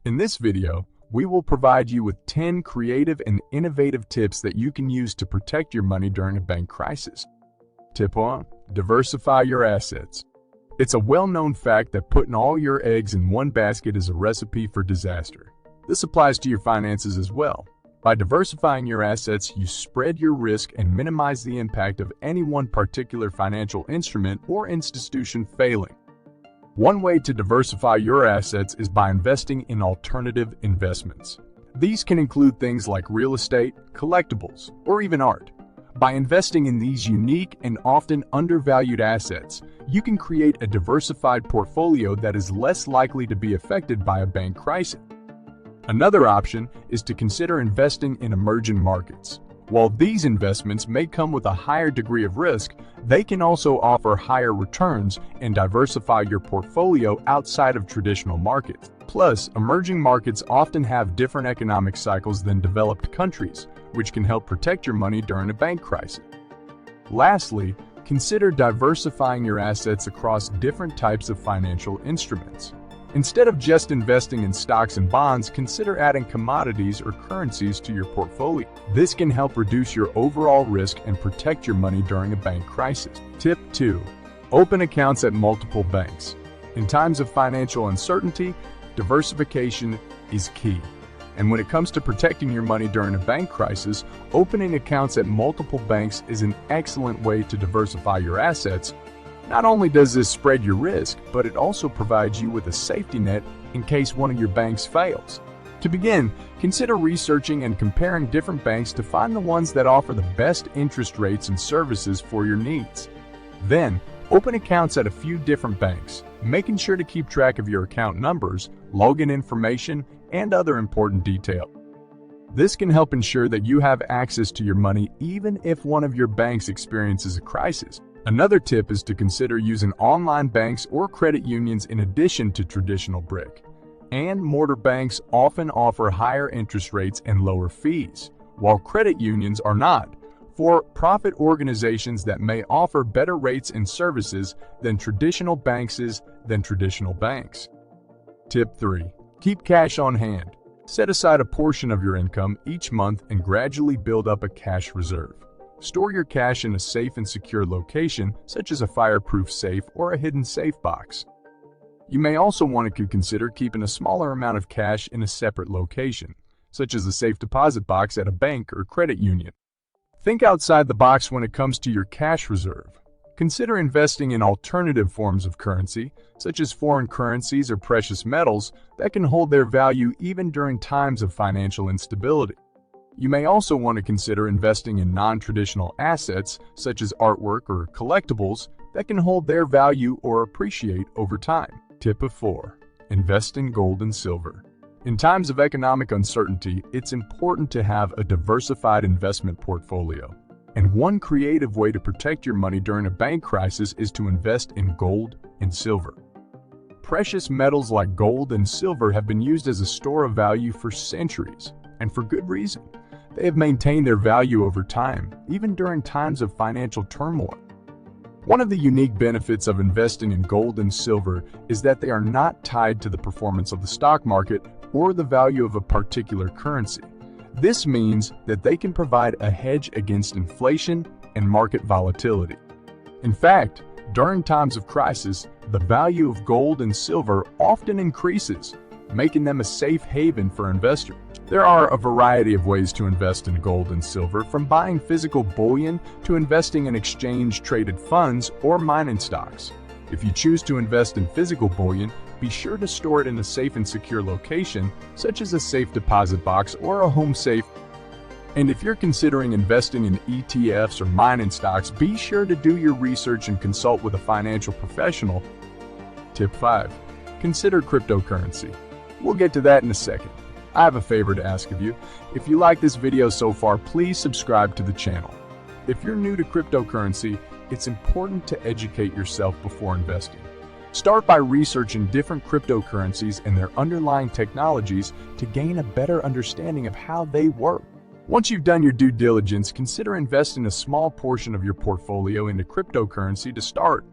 In this video, we will provide you with 10 creative and innovative tips that you can use to protect your money during a bank crisis. Tip 1. Diversify your assets. It's a well-known fact that putting all your eggs in one basket is a recipe for disaster. This applies to your finances as well. By diversifying your assets, you spread your risk and minimize the impact of any one particular financial instrument or institution failing. One way to diversify your assets is by investing in alternative investments. These can include things like real estate, collectibles, or even art. By investing in these unique and often undervalued assets, you can create a diversified portfolio that is less likely to be affected by a bank crisis. Another option is to consider investing in emerging markets. While these investments may come with a higher degree of risk, they can also offer higher returns and diversify your portfolio outside of traditional markets. Plus, emerging markets often have different economic cycles than developed countries, which can help protect your money during a bank crisis. Lastly, consider diversifying your assets across different types of financial instruments. Instead of just investing in stocks and bonds, consider adding commodities or currencies to your portfolio. This can help reduce your overall risk and protect your money during a bank crisis. Tip 2. Open accounts at multiple banks. In times of financial uncertainty, diversification is key. And when it comes to protecting your money during a bank crisis, opening accounts at multiple banks is an excellent way to diversify your assets. Not only does this spread your risk, but it also provides you with a safety net in case one of your banks fails. To begin, consider researching and comparing different banks to find the ones that offer the best interest rates and services for your needs. Then, open accounts at a few different banks, making sure to keep track of your account numbers, login information, and other important details. This can help ensure that you have access to your money even if one of your banks experiences a crisis. Another tip is to consider using online banks or credit unions in addition to traditional brick and mortar banks often offer higher interest rates and lower fees, while credit unions are not, for-profit organizations that may offer better rates and services than traditional banks. Tip 3. Keep cash on hand. Set aside a portion of your income each month and gradually build up a cash reserve. Store your cash in a safe and secure location, such as a fireproof safe or a hidden safe box. You may also want to consider keeping a smaller amount of cash in a separate location, such as a safe deposit box at a bank or credit union. Think outside the box when it comes to your cash reserve. Consider investing in alternative forms of currency, such as foreign currencies or precious metals, that can hold their value even during times of financial instability. You may also want to consider investing in non-traditional assets, such as artwork or collectibles, that can hold their value or appreciate over time. Tip 4. Invest in gold and silver. In times of economic uncertainty, it's important to have a diversified investment portfolio. And one creative way to protect your money during a bank crisis is to invest in gold and silver. Precious metals like gold and silver have been used as a store of value for centuries, and for good reason. They have maintained their value over time, even during times of financial turmoil. One of the unique benefits of investing in gold and silver is that they are not tied to the performance of the stock market or the value of a particular currency. This means that they can provide a hedge against inflation and market volatility. In fact, during times of crisis, the value of gold and silver often increases, making them a safe haven for investors. There are a variety of ways to invest in gold and silver, from buying physical bullion to investing in exchange-traded funds or mining stocks. If you choose to invest in physical bullion, be sure to store it in a safe and secure location, such as a safe deposit box or a home safe. And if you're considering investing in ETFs or mining stocks, be sure to do your research and consult with a financial professional. Tip 5. Consider cryptocurrency. We'll get to that in a second. I have a favor to ask of you. If you like this video so far, please subscribe to the channel. If you're new to cryptocurrency, it's important to educate yourself before investing. Start by researching different cryptocurrencies and their underlying technologies to gain a better understanding of how they work. Once you've done your due diligence, consider investing a small portion of your portfolio into cryptocurrency to start.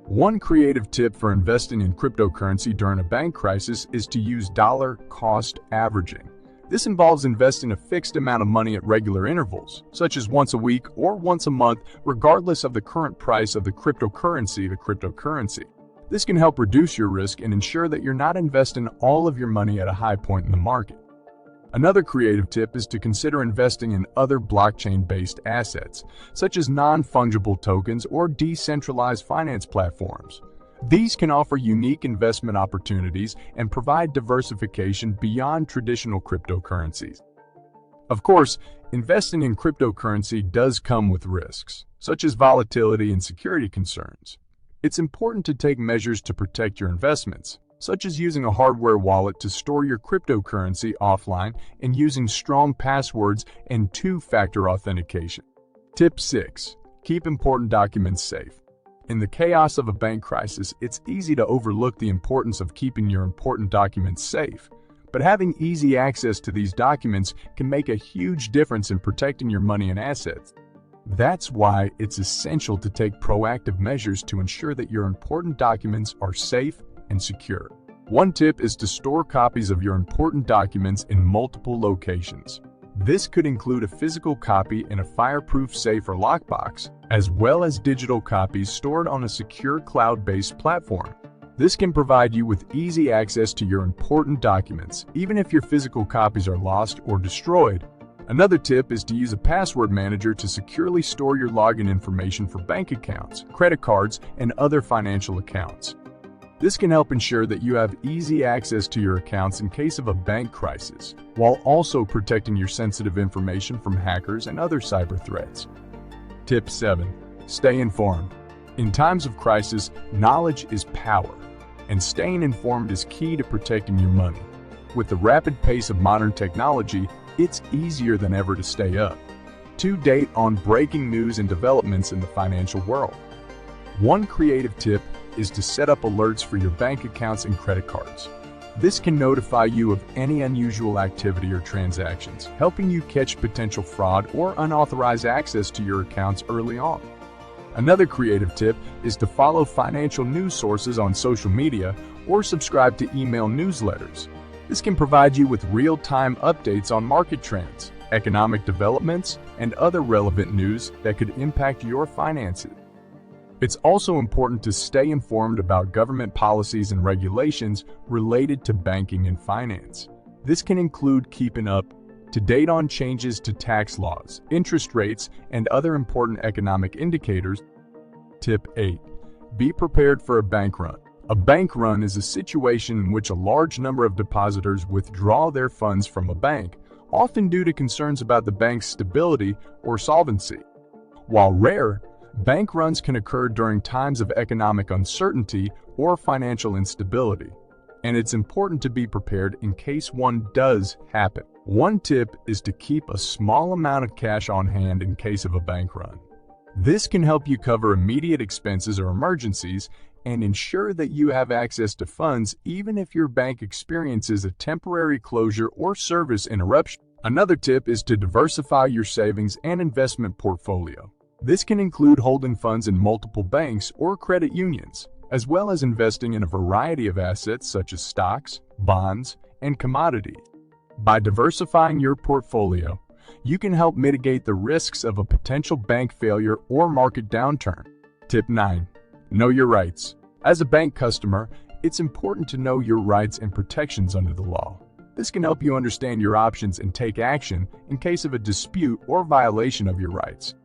One creative tip for investing in cryptocurrency during a bank crisis is to use dollar cost averaging. This involves investing a fixed amount of money at regular intervals, such as once a week or once a month, regardless of the current price of the cryptocurrency. This can help reduce your risk and ensure that you're not investing all of your money at a high point in the market. Another creative tip is to consider investing in other blockchain-based assets, such as non-fungible tokens or decentralized finance platforms. These can offer unique investment opportunities and provide diversification beyond traditional cryptocurrencies. Of course, investing in cryptocurrency does come with risks, such as volatility and security concerns. It's important to take measures to protect your investments, such as using a hardware wallet to store your cryptocurrency offline and using strong passwords and two-factor authentication. Tip 6. Keep important documents safe. In the chaos of a bank crisis, it's easy to overlook the importance of keeping your important documents safe. But having easy access to these documents can make a huge difference in protecting your money and assets. That's why it's essential to take proactive measures to ensure that your important documents are safe and secure. One tip is to store copies of your important documents in multiple locations. This could include a physical copy in a fireproof safe or lockbox, as well as digital copies stored on a secure cloud-based platform. This can provide you with easy access to your important documents, even if your physical copies are lost or destroyed. Another tip is to use a password manager to securely store your login information for bank accounts, credit cards, and other financial accounts. This can help ensure that you have easy access to your accounts in case of a bank crisis, while also protecting your sensitive information from hackers and other cyber threats. Tip 7. Stay informed. In times of crisis, knowledge is power, and staying informed is key to protecting your money. With the rapid pace of modern technology, it's easier than ever to stay up to date on breaking news and developments in the financial world. One creative tip is to set up alerts for your bank accounts and credit cards. This can notify you of any unusual activity or transactions, helping you catch potential fraud or unauthorized access to your accounts early on. Another creative tip is to follow financial news sources on social media or subscribe to email newsletters. This can provide you with real-time updates on market trends, economic developments, and other relevant news that could impact your finances. It's also important to stay informed about government policies and regulations related to banking and finance. This can include keeping up to date on changes to tax laws, interest rates, and other important economic indicators. Tip 8. Be prepared for a bank run. A bank run is a situation in which a large number of depositors withdraw their funds from a bank, often due to concerns about the bank's stability or solvency. While rare, bank runs can occur during times of economic uncertainty or financial instability, and it's important to be prepared in case one does happen. One tip is to keep a small amount of cash on hand in case of a bank run. This can help you cover immediate expenses or emergencies and ensure that you have access to funds even if your bank experiences a temporary closure or service interruption. Another tip is to diversify your savings and investment portfolio. This can include holding funds in multiple banks or credit unions, as well as investing in a variety of assets such as stocks, bonds, and commodities. By diversifying your portfolio, you can help mitigate the risks of a potential bank failure or market downturn. Tip 9. Know your rights. As a bank customer, it's important to know your rights and protections under the law. This can help you understand your options and take action in case of a dispute or violation of your rights.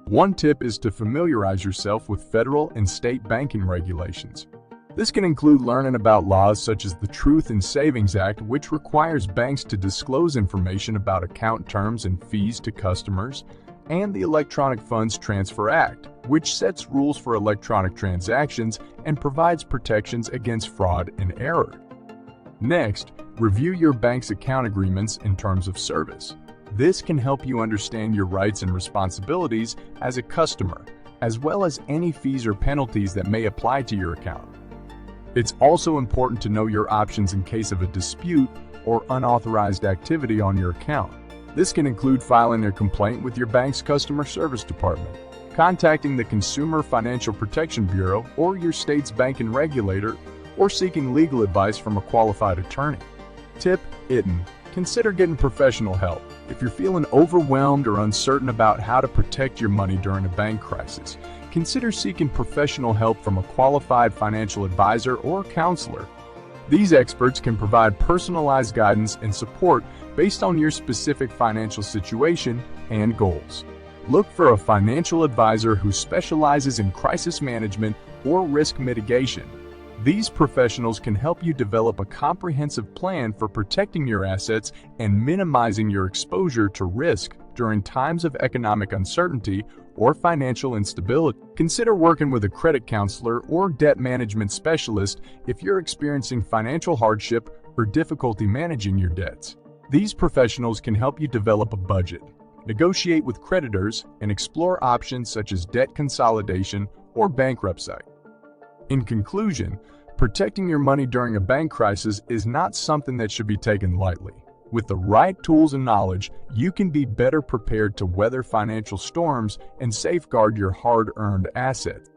One tip is to familiarize yourself with federal and state banking regulations. This can include learning about laws such as the Truth in Savings Act, which requires banks to disclose information about account terms and fees to customers, and the Electronic Funds Transfer Act, which sets rules for electronic transactions and provides protections against fraud and error. Next, review your bank's account agreements and terms of service. This can help you understand your rights and responsibilities as a customer, as well as any fees or penalties that may apply to your account. It's also important to know your options in case of a dispute or unauthorized activity on your account. This can include filing a complaint with your bank's customer service department. contacting the Consumer Financial Protection Bureau or your state's banking regulator, or seeking legal advice from a qualified attorney. Tip: consider getting professional help. If you're feeling overwhelmed or uncertain about how to protect your money during a bank crisis, consider seeking professional help from a qualified financial advisor or counselor. These experts can provide personalized guidance and support based on your specific financial situation and goals. Look for a financial advisor who specializes in crisis management or risk mitigation. These professionals can help you develop a comprehensive plan for protecting your assets and minimizing your exposure to risk during times of economic uncertainty or financial instability. Consider working with a credit counselor or debt management specialist if you're experiencing financial hardship or difficulty managing your debts. These professionals can help you develop a budget, negotiate with creditors, and explore options such as debt consolidation or bankruptcy. In conclusion, protecting your money during a bank crisis is not something that should be taken lightly. With the right tools and knowledge, you can be better prepared to weather financial storms and safeguard your hard-earned assets.